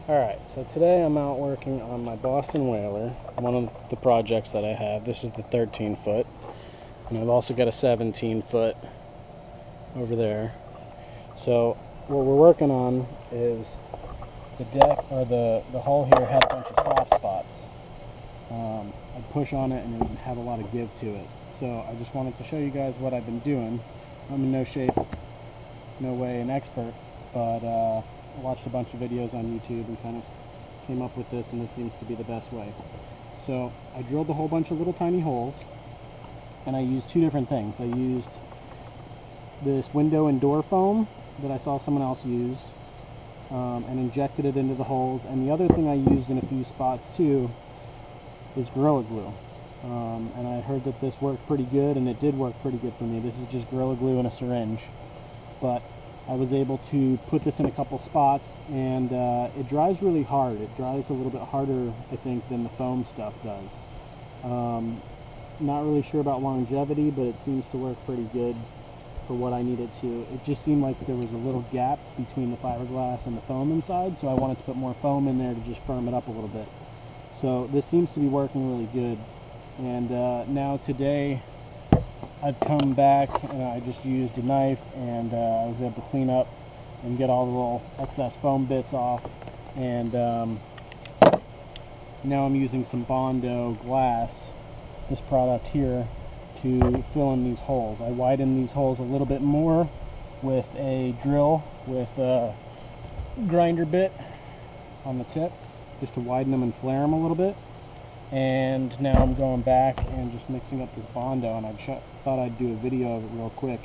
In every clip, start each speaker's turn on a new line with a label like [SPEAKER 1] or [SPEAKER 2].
[SPEAKER 1] Alright, so today I'm out working on my Boston Whaler, one of the projects that I have. This is the 13 foot, and I've also got a 17 foot over there. So what we're working on is the deck, or the hull here had a bunch of soft spots. I'd push on it and it would have a lot of give to it. So I just wanted to show you guys what I've been doing. I'm in no shape, no way an expert, but I watched a bunch of videos on YouTube and kind of came up with this, and this seems to be the best way. So I drilled a whole bunch of little tiny holes, and I used two different things. I used this window and door foam that I saw someone else use, and injected it into the holes. And the other thing I used in a few spots too is Gorilla Glue. And I heard that this worked pretty good, and it did work pretty good for me. This is just Gorilla Glue in a syringe, but I was able to put this in a couple spots, and it dries really hard. It dries a little bit harder, I think, than the foam stuff does. Not really sure about longevity, but it seems to work pretty good for what I need it to. It just seemed like there was a little gap between the fiberglass and the foam inside, so I wanted to put more foam in there to just firm it up a little bit. So this seems to be working really good. And now today I've come back and I just used a knife, and I was able to clean up and get all the little excess foam bits off. And now I'm using some Bondo glass, this product here, to fill in these holes. I widen these holes a little bit more with a drill with a grinder bit on the tip, just to widen them and flare them a little bit. And now I'm going back and just mixing up this Bondo, and I thought I'd do a video of it real quick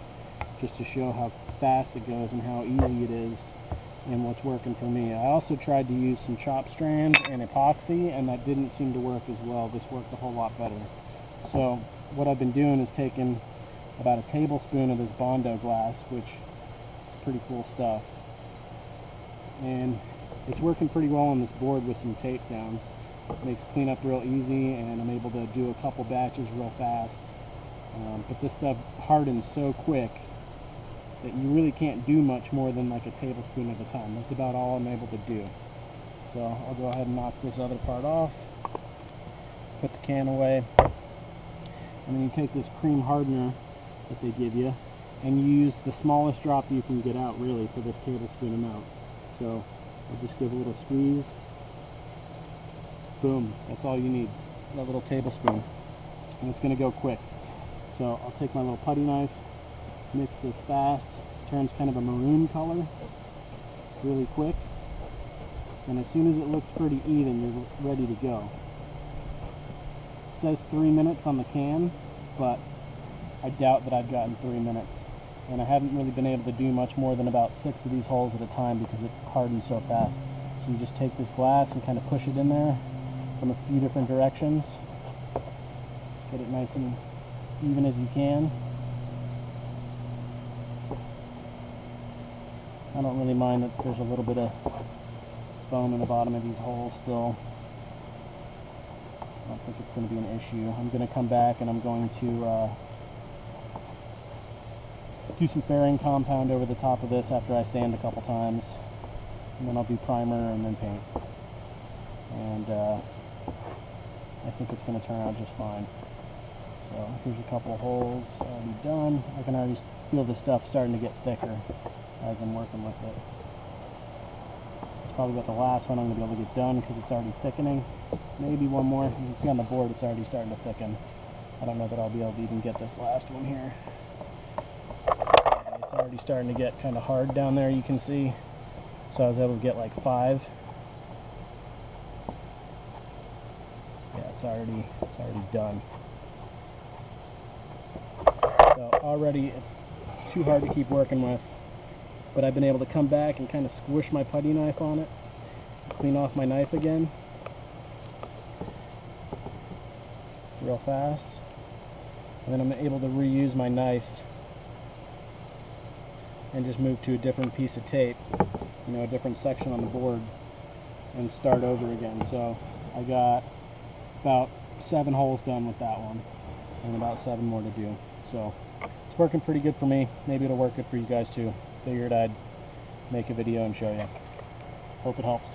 [SPEAKER 1] just to show how fast it goes and how easy it is and what's working for me. I also tried to use some chop strand and epoxy, and that didn't seem to work as well. This worked a whole lot better. So what I've been doing is taking about a tablespoon of this Bondo glass, which is pretty cool stuff, and it's working pretty well on this board with some tape down. It makes cleanup real easy, and I'm able to do a couple batches real fast. But this stuff hardens so quick that you really can't do much more than like a tablespoon at a time. That's about all I'm able to do. So I'll go ahead and knock this other part off, put the can away, and then you take this cream hardener that they give you, and you use the smallest drop you can get out really for this tablespoon amount. So I'll just give a little squeeze. Boom, that's all you need, that little tablespoon, and it's going to go quick. So I'll take my little putty knife, mix this fast, turns kind of a maroon color really quick, and as soon as it looks pretty even, you're ready to go. It says 3 minutes on the can, but I doubt that I've gotten 3 minutes, and I haven't really been able to do much more than about 6 of these holes at a time because it hardens so fast. So you just take this glass and kind of push it in there from a few different directions. Get it nice and even as you can. I don't really mind that there's a little bit of foam in the bottom of these holes still. I don't think it's going to be an issue. I'm going to come back and I'm going to do some fairing compound over the top of this after I sand a couple times, and then I'll do primer and then paint. And I think it's going to turn out just fine. So here's a couple of holes already done. I can already feel the stuff starting to get thicker as I'm working with it. It's probably about the last one I'm going to be able to get done because it's already thickening. Maybe one more. You can see on the board it's already starting to thicken. I don't know that I'll be able to even get this last one here. It's already starting to get kind of hard down there, you can see. So I was able to get like 5. Yeah, it's already done. So already it's too hard to keep working with, but I've been able to come back and kind of squish my putty knife on it, clean off my knife again real fast, and then I'm able to reuse my knife and just move to a different piece of tape, you know, a different section on the board, and start over again. So I got about 7 holes done with that one, and about 7 more to do. So it's working pretty good for me. Maybe it'll work good for you guys too. Figured I'd make a video and show you. Hope it helps.